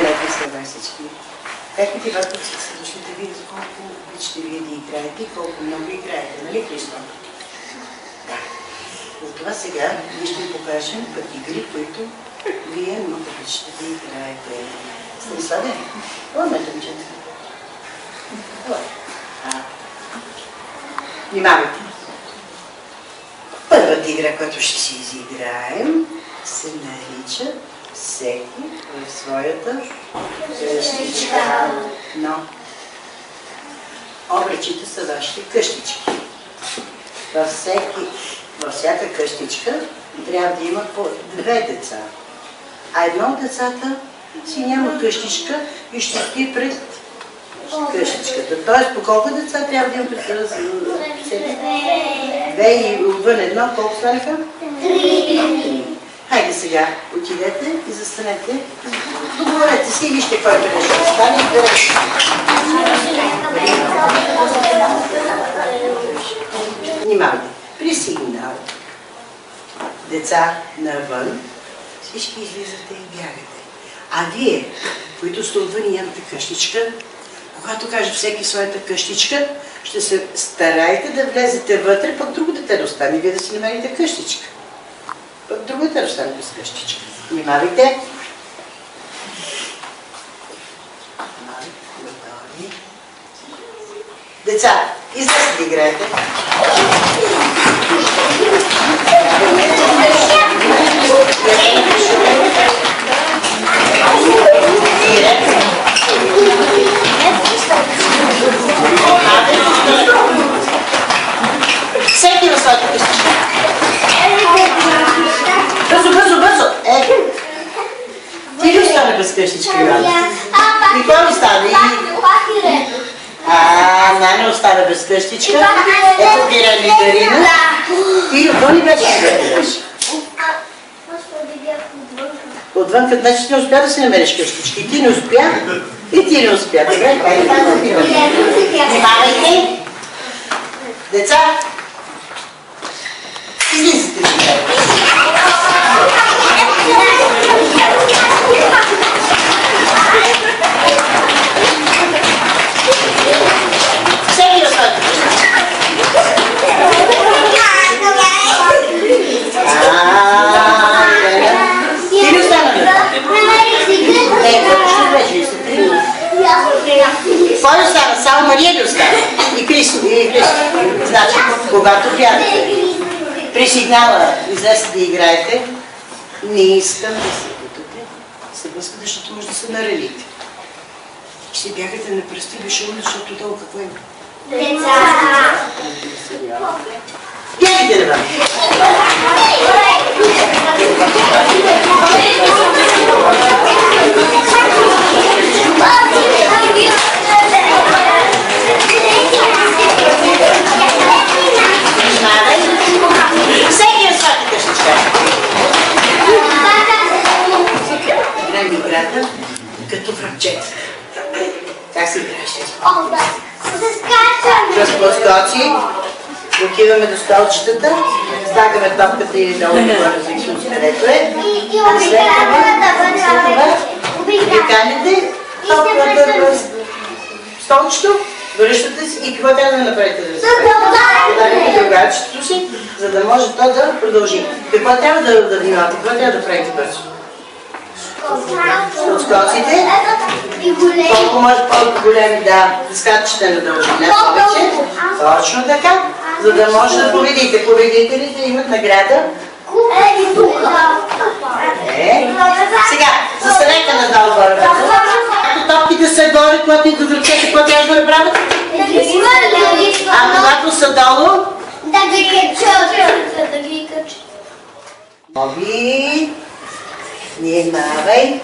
Станете с това всички. Техните въртовци са дошли да видят колко обичате вие да играете и колко много играете, нали, Христо? Да. Затова сега ние ще ви покажем път игри, които вие много обичате да играете. Станиславе, това ме момчета. Внимавайте. Първата игра, която ще си изиграем, се нарича всеки в своята къщичка. Но обръчите са вашите къщички. Във всяка къщичка трябва да има по 2 деца. А едно от децата си няма къщичка и ще стои пред къщичката. Тоест, по колко деца трябва да има пред къщичката? 2 и отвън едно. Колко станаха? 3. Хайде сега, отидете и застанете. Договорете си и вижте кой къде ще стане. Внимавайте. При сигнал деца навън, всички излизате и бягате. А вие, които сте отвън и нямате къщичка, когато каже всеки своята къщичка, ще се стараете да влезете вътре, пък друго дете да остане, вие да си намерите къщичка. Пък друго дете да остане без къщичка. Внимавайте. Деца, излезте да играете. Всеки в своята къщичка. Бързо, бързо, бързо! Ти ли остана без къщичка, Иван? И кой остана? Наня остана без къщичка. Ето Пирен и Дарина. Ти отвън ли беше да гледаш? Отвън, като значи ти не успя да си намериш къщички. И ти не успя. И ти не успя. Добре, това е това. Внимавайте. Деца, излизате ли? Всеки да стоите. Ти ли остана ли? Ще влежи се. Кой остана? Само Мария ли остана? И Христо. Значи, когато бягате, при сигнала излезте да играете, не искам да се бутате, се блъскате, защото може да се нарелите. Ще бягате на пръсти безшумно, защото долу какво има? Деца! Бягайте да бъде! Всеки е своята къщичка. Играем играта като връбчета. Как се играеш? С пласточи. Отиваме до столчетата, слагаме топката или долу на различно, където е. След това ви канете топката в столчето, връщате си и какво трябва да направите да се подарите другарчето си, за да може то да продължи. Какво трябва да внимавате? Какво трябва да правите бързо? Скоците. Колко може по-големи да скачате на дължина повече. Точно така. За да може да победите. Победителите имат награда. Сега, застанете надолу горе. Ако топките са горе, когато ни довлечете, какво трябва да направят? А когато са долу? Да ги качат. Оби, внимавай.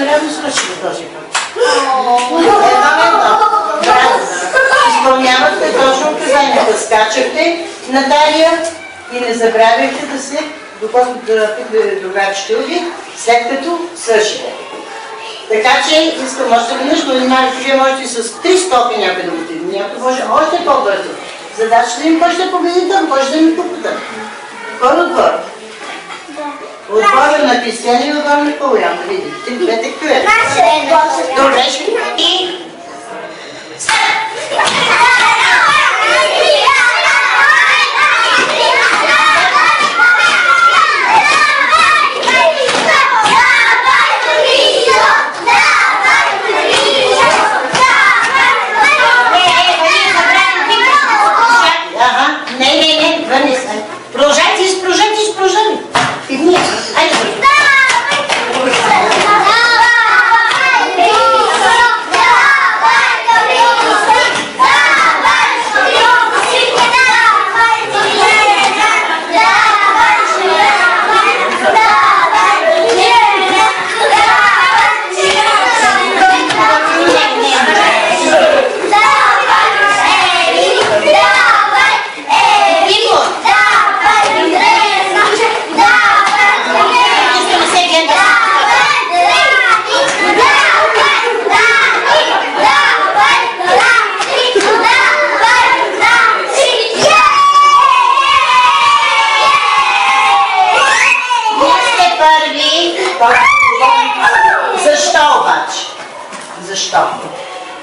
наредно свършили този път. Едно. Браво! Изпълнявате точно указанията. Скачахте, Наталия, и не забравяйте да се, доколкото да питате другачите ви, след като свършите. Така че искам още веднъж, но внимавайте, вие можете с 300 някой да отидете, някой може още по-бързо. Задачата им кой ще победи там, кой ще да ми купата. Кой отбор? Отбора на Кристияни и отбора на Калуян, да видите. Двете кюе. Добре, ще и...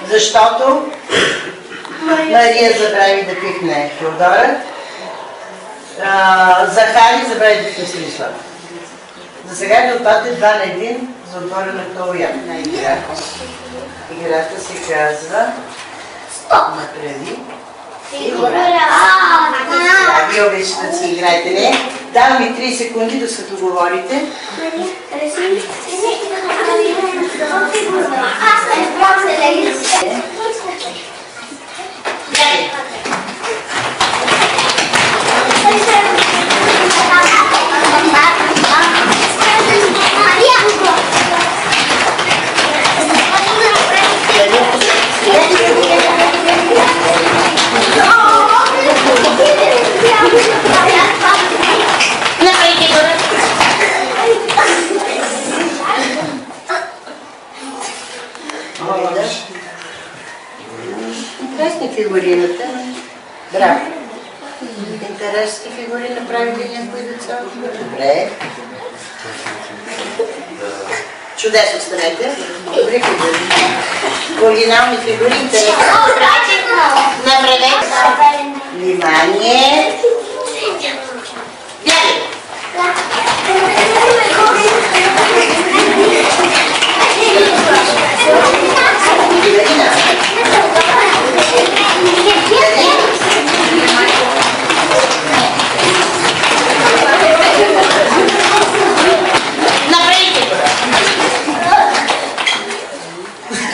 Защото Мария забрави да пикне Теодора, Захари забрави да пикне Станислав. За сега да отпадне 2 на 1 за отбора на Калуян на играта. Играта се казва Направи. Вие обичате да си играете, не? Давам ви 3 секунди да се договорите. Интересни фигури имате. Браво. Интересни фигури направите някои деца. Добре. Чудесно станете. Добри фигури. Оригинални фигури. Интересни. Направете. Внимание. Бягай.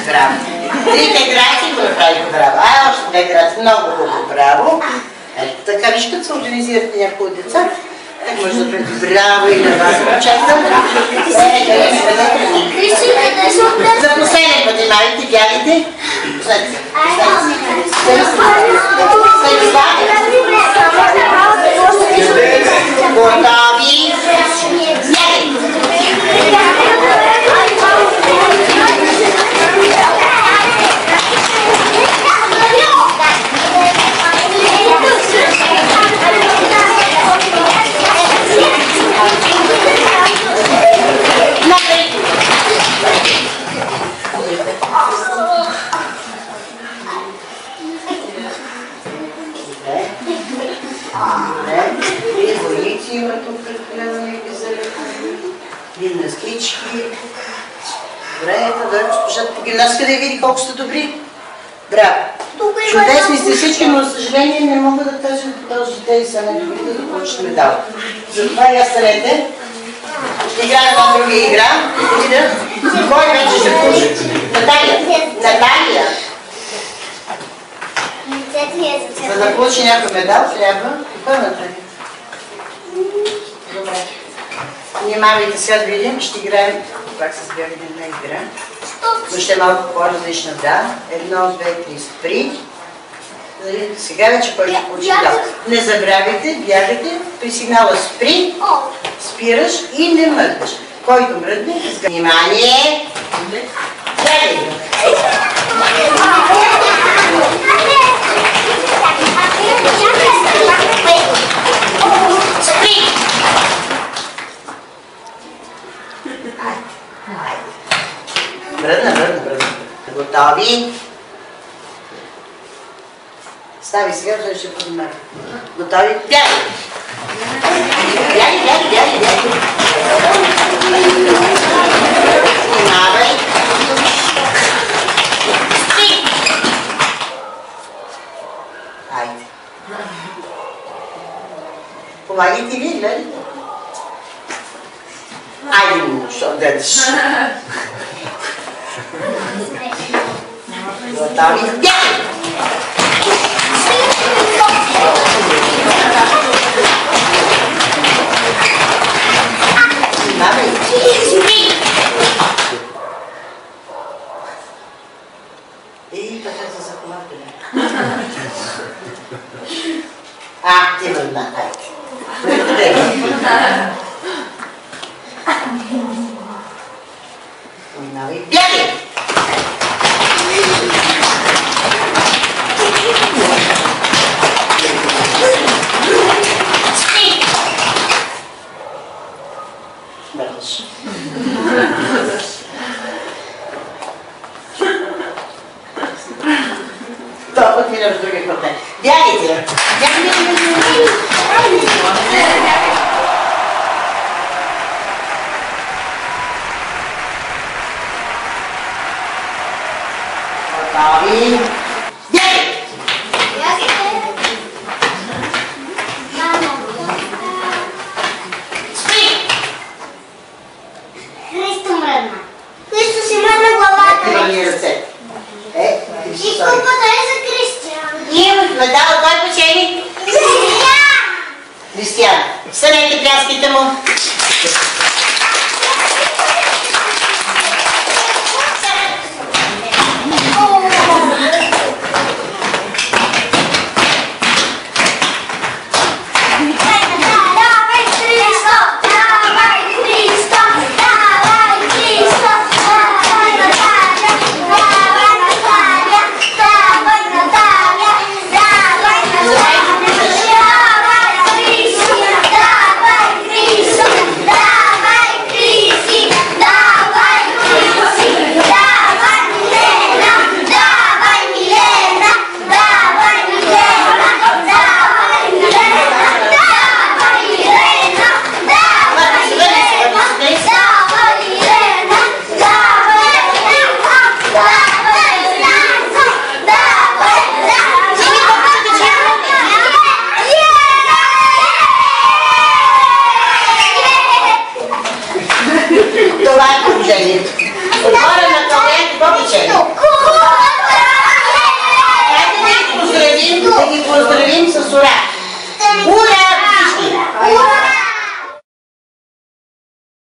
Браво. Трите граци го направиха браво. Още 2 граци. Много хубаво браво. Ето така, виж като се организирате някои деца. Так може да бъде браво и на вас. Очаквам. За последен път имайте, бягайте. Готови. Войници има тук предприемане и залекани, гимнастички. Добре, да госпожата по гимнастика да я види колко сте добри. Браво! Чудесни сте всички, но за съжаление не мога да кажа този те са недобрите да получите медал. Затова я станете. Ще играем една друга игра. Кой вече ще получи? Наталия! Наталия! За да получи някой медал трябва... Кой Наталия? Добре. Внимавайте сега да видим, ще играем пак с бягане на игра. Но ще е малко по-различна, да. 1, 2, 3, спри. Сега вече кой ще получи дал. Не забравяйте, бягате, при сигнала спри, спираш и не мръднеш. Който мръдне, внимание! Бягай! Спри! Мръдна. Готови? Стави сега, защото ще поднимай. Готови? Бягай! Бягай! Снимавай! Спри! Айде! Помагайте ви, гледайте. Айде му, що гледаш. Готови? Бягай! И така се захваща. Ти мръдна, айде. Минавай, бягай! Мръднеш. Това път минаш в другия квартал. Бягайте! Готови! Бягай! Спри! Христо мръдна. Христо си мръдна главата.